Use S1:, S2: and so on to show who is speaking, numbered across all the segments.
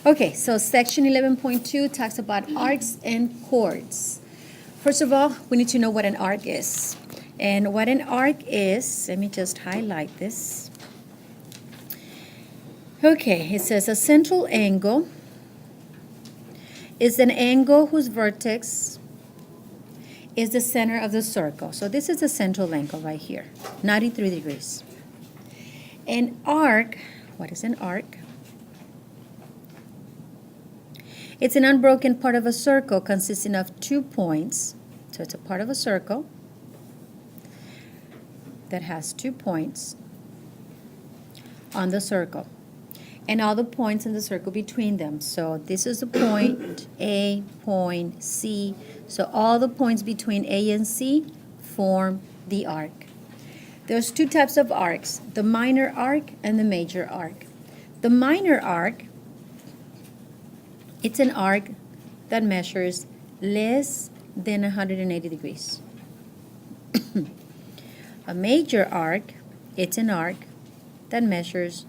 S1: Okay, so section 11.2 talks about arcs and chords. First of all, we need to know what an arc is. And what an arc is, let me just highlight this. Okay, it says a central angle is an angle whose vertex is the center of the circle. So this is the central angle right here, 93 degrees. An arc, what is an arc? It's an unbroken part of a circle consisting of 2 points. So it's a part of a circle that has 2 points on the circle, and all the points in the circle between them. So this is a point A, point C. So all the points between A and C form the arc. There's 2 types of arcs, the minor arc and the major arc. The minor arc, it's an arc that measures less than 180 degrees. A major arc, it's an arc that measures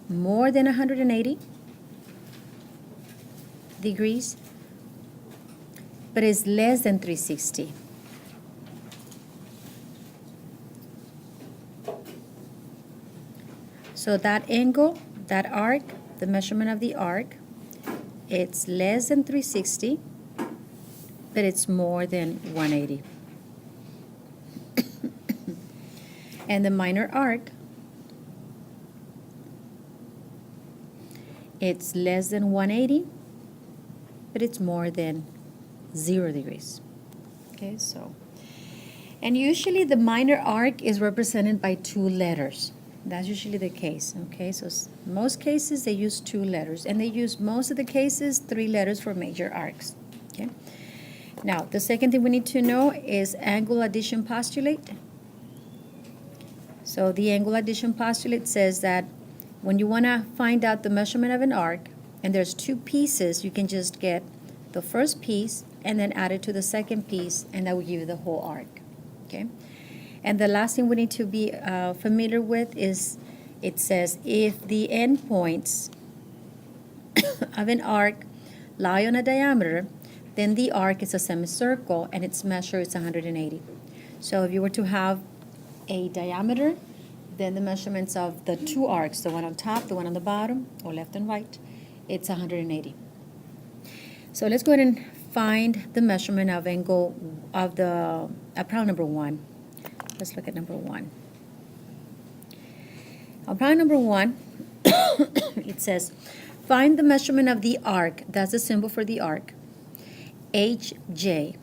S1: more than 180 degrees, but is less than 360. So that angle, that arc, the measurement of the arc, it's less than 360, but it's more than 180. And the minor arc, it's less than 180, but it's more than 0 degrees. Okay, so, and usually the minor arc is represented by 2 letters. That's usually the case. Okay, so most cases they use 2 letters, and they use most of the cases 3 letters for major arcs. Okay, now the second thing we need to know is angle addition postulate. So the angle addition postulate says that when you want to find out the measurement of an arc, and there's 2 pieces, you can just get the first piece and then add it to the second piece, and that will give you the whole arc. Okay, and the last thing we need to be familiar with is it says if the endpoints of an arc lie on a diameter, then the arc is a semicircle and its measure is 180. So if you were to have a diameter, then the measurements of the 2 arcs, the one on top, the one on the bottom, or left and right, it's 180. So let's go ahead and find the measurement of angle of the problem number 1. Let's look at number 1. On problem number 1, it says, find the measurement of the arc, that's the symbol for the arc, HJ.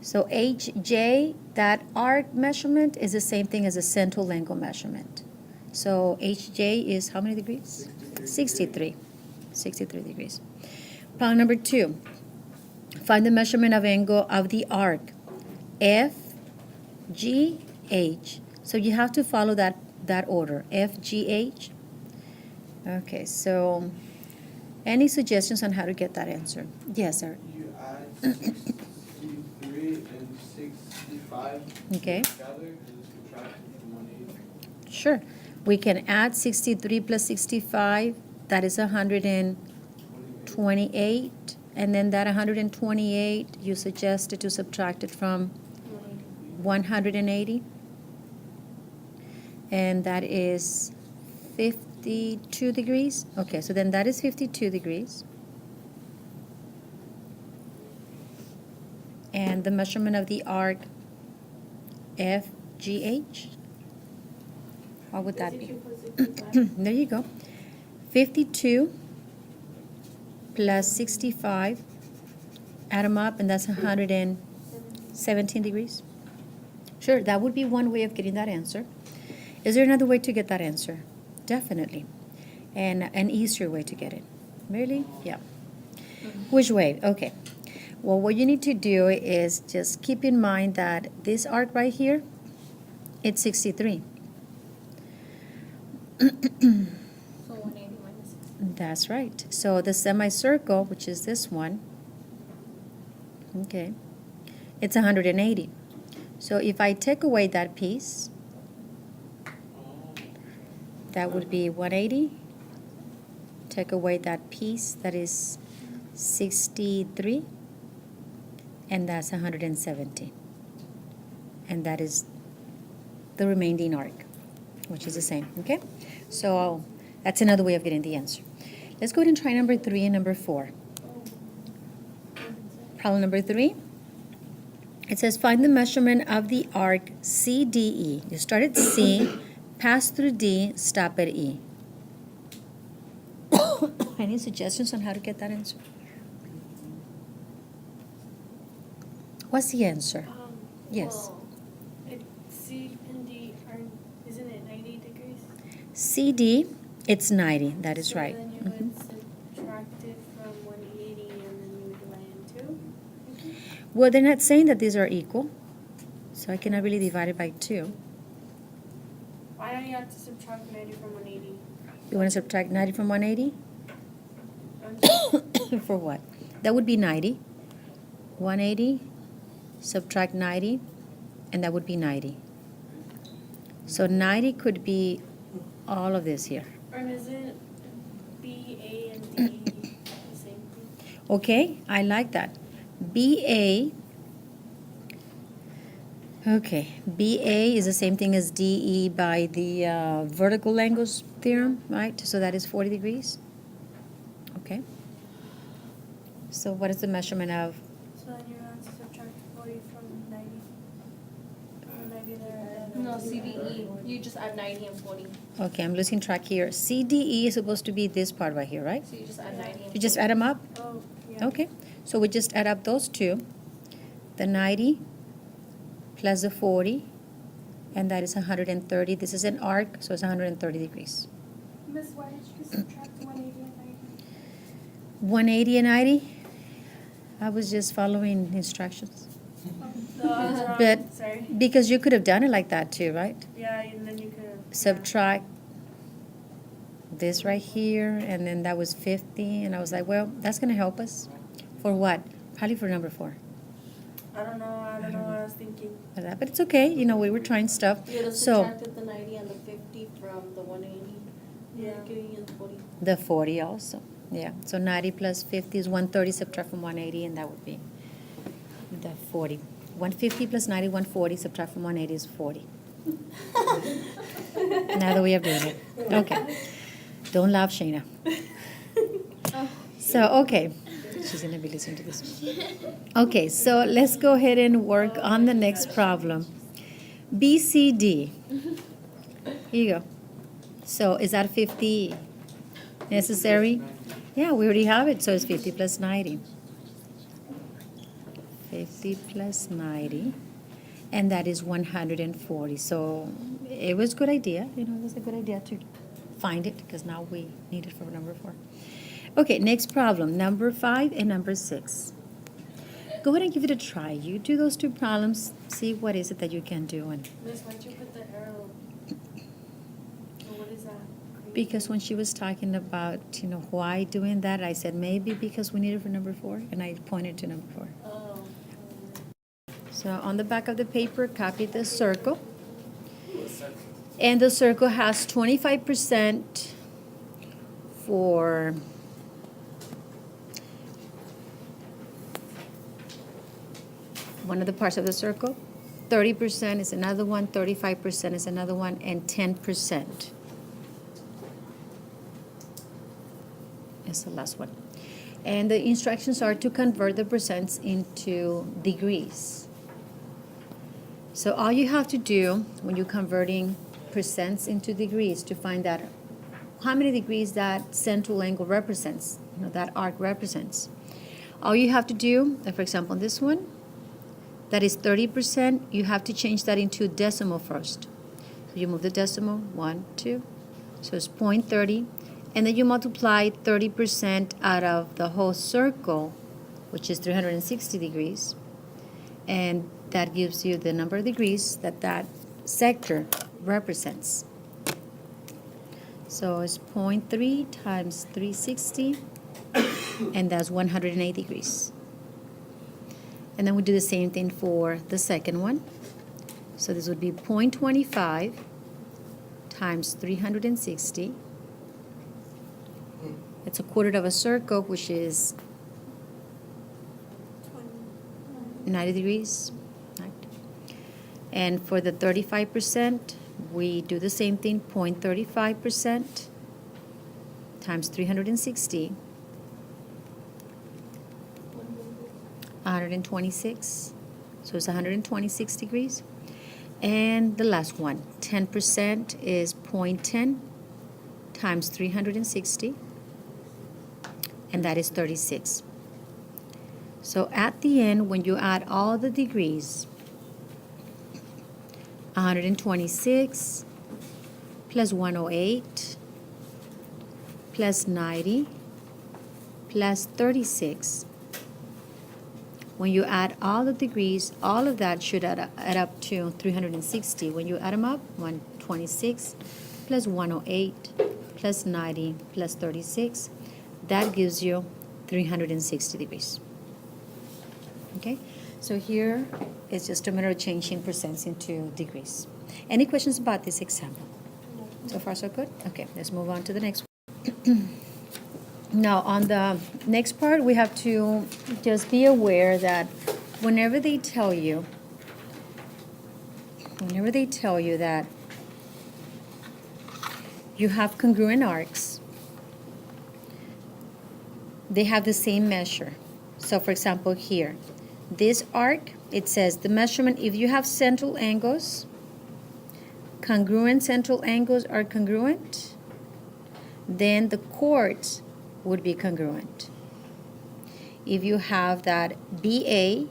S1: So HJ, that arc measurement is the same thing as a central angle measurement. So HJ is how many degrees? 63. 63 degrees. Problem number 2. Find the measurement of angle of the arc FGH. So you have to follow that order, FGH. Okay, so any suggestions on how to get that answer? Yes, sir.
S2: You add 63 and 65
S1: Okay.
S2: together and subtract from 180.
S1: Sure. We can add 63 plus 65. That is 128. And then that 128, you suggested to subtract it from 180. And that is 52 degrees. Okay, so then that is 52 degrees. And the measurement of the arc FGH, what would that be? There you go. 52 plus 65, add them up, and that's 117 degrees. Sure, that would be one way of getting that answer. Is there another way to get that answer? Definitely. And an easier way to get it. Really? Yeah. Which way? Okay. Well, what you need to do is just keep in mind that this arc right here, it's 63.
S3: So 180 minus 60.
S1: That's right. So the semicircle, which is this one, okay, it's 180. So if I take away that piece, that would be 180 take away that piece that is 63, and that's 170. And that is the remaining arc, which is the same, okay? So that's another way of getting the answer. Let's go ahead and try number 3 and number 4. Problem number 3. It says find the measurement of the arc CDE. You start at C, pass through D, stop at E. Any suggestions on how to get that answer? What's the answer? Yes.
S3: Well, C and D are, isn't it 90 degrees?
S1: CD, it's 90. That is
S3: So
S1: right.
S3: then you would subtract it from 180 and then you would divide it in 2?
S1: Well, they're not saying that these are equal, so I cannot really divide it by 2.
S3: Why don't you have to subtract 90 from 180?
S1: You want to subtract 90 from 180? For what? That would be 90. 180, subtract 90, and that would be 90. So 90 could be all of this here.
S3: Or isn't B, A, and D the same thing?
S1: Okay, I like that. BA, okay, BA is the same thing as DE by the vertical angles theorem, right? So that is 40 degrees. Okay. So what is the measurement of?
S3: So then you have to subtract 40 from 90. 90 there. And
S4: No, CDE. You just add 90 and 40.
S1: Okay, I'm losing track here. CDE is supposed to be this part right here, right?
S4: So you just add 90 and 40.
S1: You just add them up?
S3: Oh, yeah.
S1: Okay, so we just add up those two, the 90 plus the 40, and that is 130. This is an arc, so it's 130 degrees.
S3: Miss, why did you subtract 180 and 90?
S1: 180 and 90, I was just following instructions.
S3: No, I was wrong.
S1: But
S3: Sorry.
S1: because you could have done it like that too, right?
S3: Yeah, and then you could have.
S1: Subtract this right here, and then that was 50, and I was like, well, that's going to help us. For what? Probably for number 4.
S3: I don't know what I was thinking.
S1: But it's okay, you know, we were trying stuff.
S4: You would have
S1: So
S4: subtracted the 90 and the 50 from the 180.
S3: Yeah.
S4: Giving you the 40.
S1: the 40 also, yeah. So 90 plus 50 is 130, subtract from 180, and that would be the 40. 150 plus 90, 140, subtract from 180 is 40. Another way of doing it. Okay. Don't laugh, Shayna. So, okay. She's going to be listening to this one. Okay, so let's go ahead and work on the next problem. BCD. Here you go. So, is that 50 necessary? Yeah, we already have it, so it's 50 plus 90. 50 plus 90, and that is 140. So it was a good idea. You know, it was a good idea to find it because now we need it for number 4. Okay, next problem, number 5 and number 6. Go ahead and give it a try. You do those 2 problems, see what is it that you can do. And
S3: Miss, why'd you put the arrow? Or what is that?
S1: because when she was talking about, you know, why doing that, I said maybe because we need it for number 4, and I pointed to number 4.
S3: Oh.
S1: So on the back of the paper, copy the circle. And the circle has 25% for one of the parts of the circle, 30% is another one, 35% is another one, and 10% is the last one. And the instructions are to convert the percents into degrees. So all you have to do when you're converting percents into degrees to find out how many degrees that central angle represents, you know, that arc represents. All you have to do, like for example, this one, that is 30%, you have to change that into decimal first. So you move the decimal, 1, 2, so it's 0.30, and then you multiply 30% out of the whole circle, which is 360 degrees, and that gives you the number of degrees that that sector represents. So it's 0.3 times 360, and that's 108 degrees. And then we do the same thing for the second one. So this would be 0.25 times 360, It's a quarter of a circle, which is 90 degrees. Right? And for the 35%, we do the same thing, 0.35% times 360, 126. So it's 126 degrees. And the last one, 10% is 0.10 times 360, and that is 36. So at the end, when you add all the degrees, 126 plus 108 plus 90 plus 36. When you add all the degrees, all of that should add up to 360. When you add them up, 126 plus 108 plus 90 plus 36, that gives you 360 degrees. Okay? So here it's just a matter of changing percents into degrees. Any questions about this example? So far, so good? Okay, let's move on to the next one. Now, on the next part, we have to just be aware that whenever they tell you that you have congruent arcs, they have the same measure. So, for example, here, this arc, it says the measurement, if you have central angles, congruent central angles are congruent, then the chords would be congruent. If you have that BA,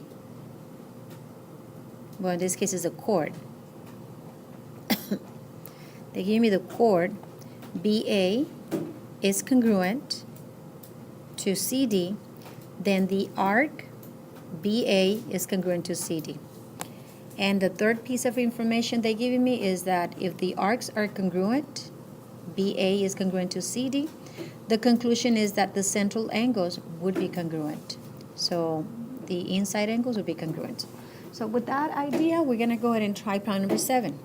S1: well, in this case is a chord. They give me the chord BA is congruent to CD, then the arc BA is congruent to CD. And the third piece of information they give me is that if the arcs are congruent, BA is congruent to CD, the conclusion is that the central angles would be congruent. So the inside angles would be congruent. So with that idea, we're going to go ahead and try problem number 7.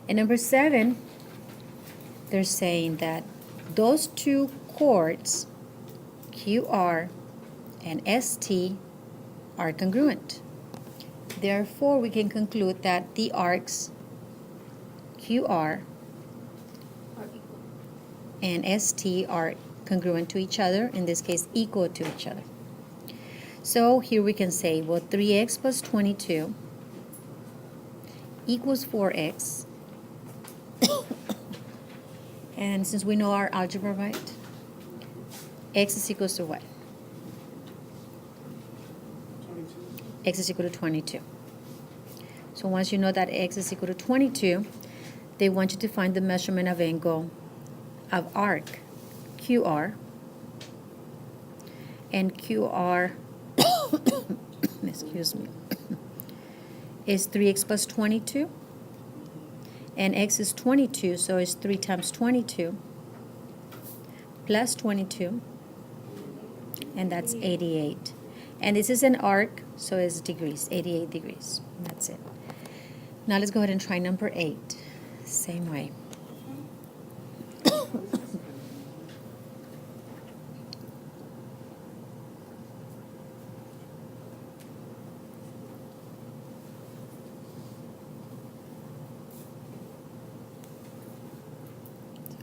S1: In number 7, they're saying that those two chords, QR and ST, are congruent. Therefore, we can conclude that the arcs QR and ST are congruent to each other, in this case equal to each other. So here we can say, well, 3x plus 22 equals 4x. And since we know our algebra, right, x is equal to what?
S2: 22.
S1: X is equal to 22. So once you know that x is equal to 22, they want you to find the measurement of angle of arc QR, and QR excuse me, is 3x plus 22, and x is 22, so it's 3 times 22 plus 22, and that's 88. And this is an arc, so it's degrees, 88 degrees. That's it. Now let's go ahead and try number 8. Same way.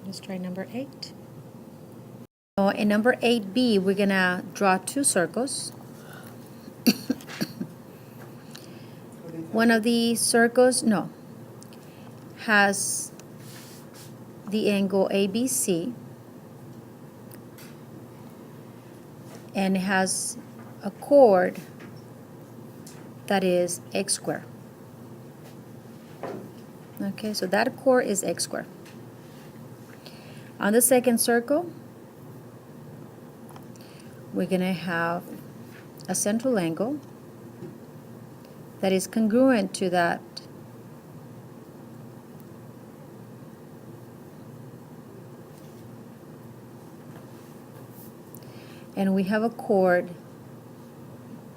S1: Let's try number 8. So in number 8B, we're going to draw two circles. One of the circles, has the angle ABC, and it has a chord that is x squared. Okay, so that chord is x squared. On the second circle, we're going to have a central angle that is congruent to that and we have a chord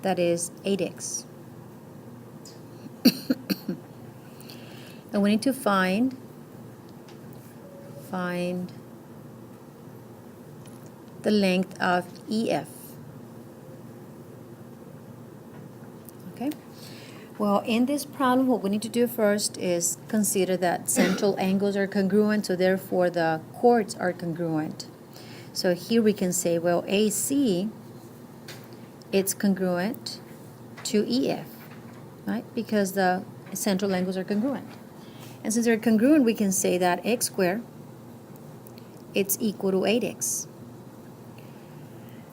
S1: that is 8x. And we need to find the length of EF. Okay? Well, in this problem, what we need to do first is consider that central angles are congruent, so therefore the chords are congruent. So here we can say, well, AC, it's congruent to EF, right? Because the central angles are congruent. And since they're congruent, we can say that x squared, it's equal to 8x.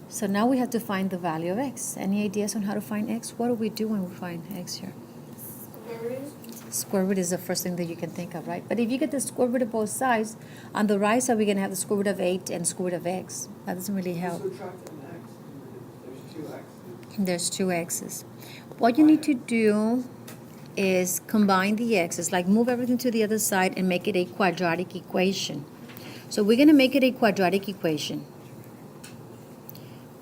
S1: So now we have to find the value of x. Any ideas on how to find x? What do we do when we find x here?
S3: Square root.
S1: Square root is the first thing that you can think of, right? But if you get the square root of both sides, on the right side we're going to have the square root of 8 and square root of x. That doesn't really help.
S2: Subtract an x. There's two x's.
S1: There's two x's. What you need to do is combine the x's, like move everything to the other side and make it a quadratic equation. So we're going to make it a quadratic equation.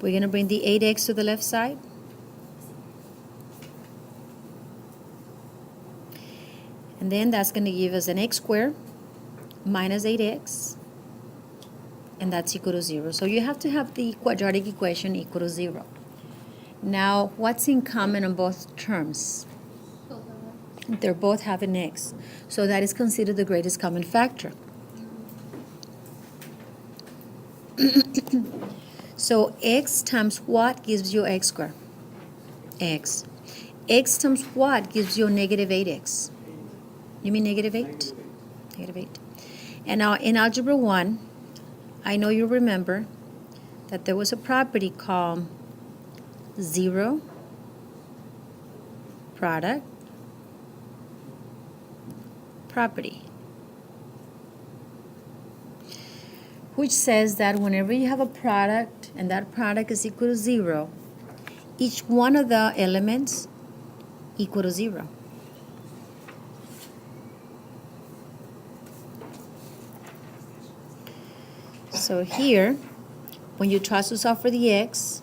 S1: We're going to bring the 8x to the left side. And then that's going to give us an x squared minus 8x. And that's equal to 0. So you have to have the quadratic equation equal to 0. Now, what's in common on both terms? They're both have an x. So that is considered the greatest common factor. So x times what gives you x squared? X. X times what gives you negative 8x? You mean negative 8? Negative 8. And now in Algebra 1, I know you remember that there was a property called zero product property, which says that whenever you have a product and that product is equal to 0, each one of the elements equal to 0. So here, when you try to solve for the x,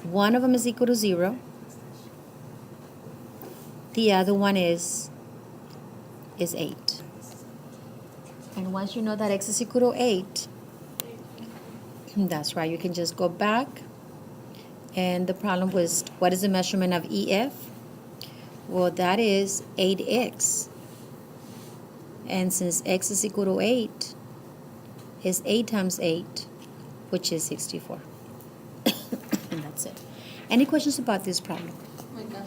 S1: one of them is equal to 0. The other one is 8. And once you know that x is equal to 8, that's right, you can just go back. And the problem was, what is the measurement of EF? Well, that is 8x. And since x is equal to 8, is 8 times 8, which is 64. And that's it. Any questions about this problem?
S4: Oh my gosh,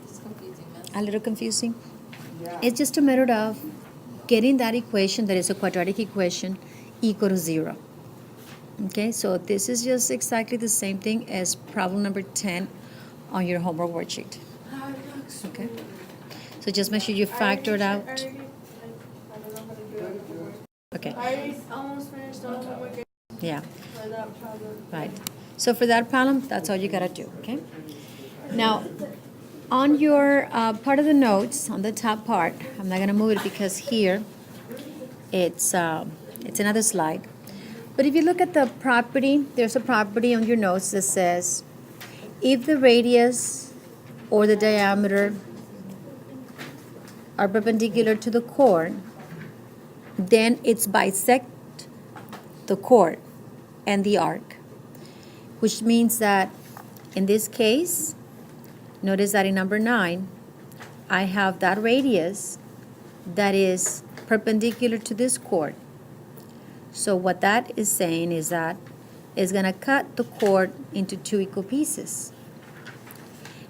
S4: it's confusing.
S1: A little confusing?
S2: Yeah.
S1: It's just a matter of getting that equation that is a quadratic equation equal to 0. Okay, so this is just exactly the same thing as problem number 10 on your homework worksheet. Okay, so just make sure you factor it out.
S3: I don't know how to do it.
S1: Okay,
S3: I already almost finished all the homework
S1: yeah,
S3: for that problem.
S1: right. So for that problem, that's all you gotta do, okay? Now, on your part of the notes, on the top part, I'm not gonna move it because here, it's another slide. But if you look at the property, there's a property on your notes that says, if the radius or the diameter are perpendicular to the chord, then it's bisect the chord and the arc, which means that in this case, notice that in number 9, I have that radius that is perpendicular to this chord. So what that is saying is that it's going to cut the chord into 2 equal pieces.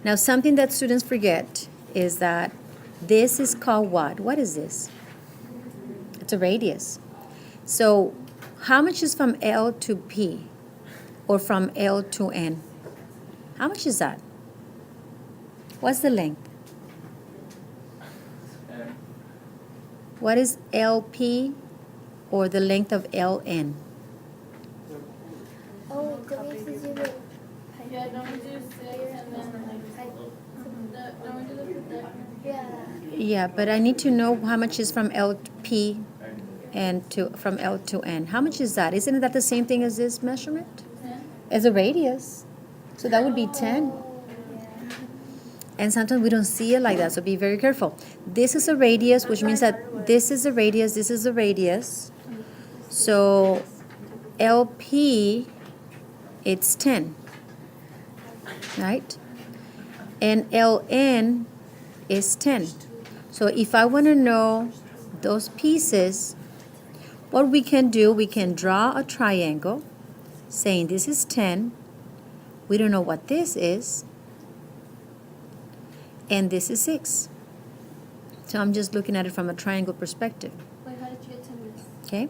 S1: Now, something that students forget is that this is called what? What is this? It's a radius. So how much is from L to P or from L to N? How much is that? What's the length? What is LP or the length of LN?
S5: Oh, the way to do it.
S3: Yeah, don't we do 6 and then don't we do the projector?
S5: Yeah.
S1: Yeah, but I need to know how much is from LP and from L to N. How much is that? Isn't that the same thing as this measurement?
S3: 10?
S1: As a radius. So that would be 10. And sometimes we don't see it like that, so be very careful. This is a radius, which means that this is a radius, this is a radius. So LP it's 10, right? And LN is 10. So if I want to know those pieces, what we can do, we can draw a triangle saying this is 10. We don't know what this is. And this is 6. So I'm just looking at it from a triangle perspective.
S3: Wait, how did you get 10 minutes?
S1: Okay?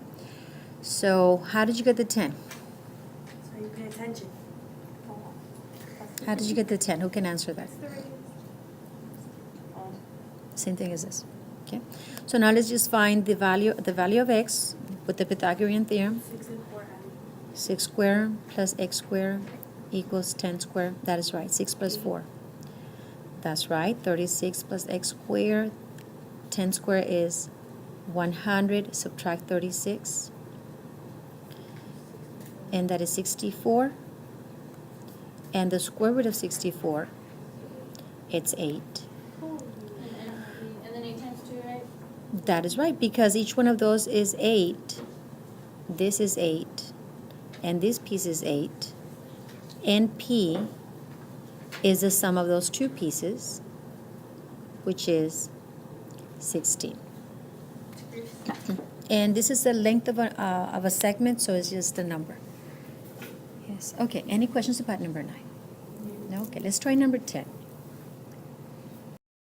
S1: So how did you get the 10?
S3: So you pay attention.
S1: How did you get the 10? Who can answer that?
S3: What's the radius?
S1: Same thing as this. Okay? So now let's just find the value of x with the Pythagorean theorem.
S3: 6 and 4 added.
S1: 6 squared plus x squared equals 10 squared. That is right. 6 plus 4. That's right. 36 plus x squared. 10 squared is 100. Subtract 36. And that is 64. And the square root of 64, it's 8.
S3: And then 8 times 2, right?
S1: That is right, because each one of those is 8. This is 8. And this piece is 8. And P is the sum of those two pieces, which is 16. And this is the length of a segment, so it's just a number. Yes. Okay, any questions about number 9? No? Okay, let's try number 10.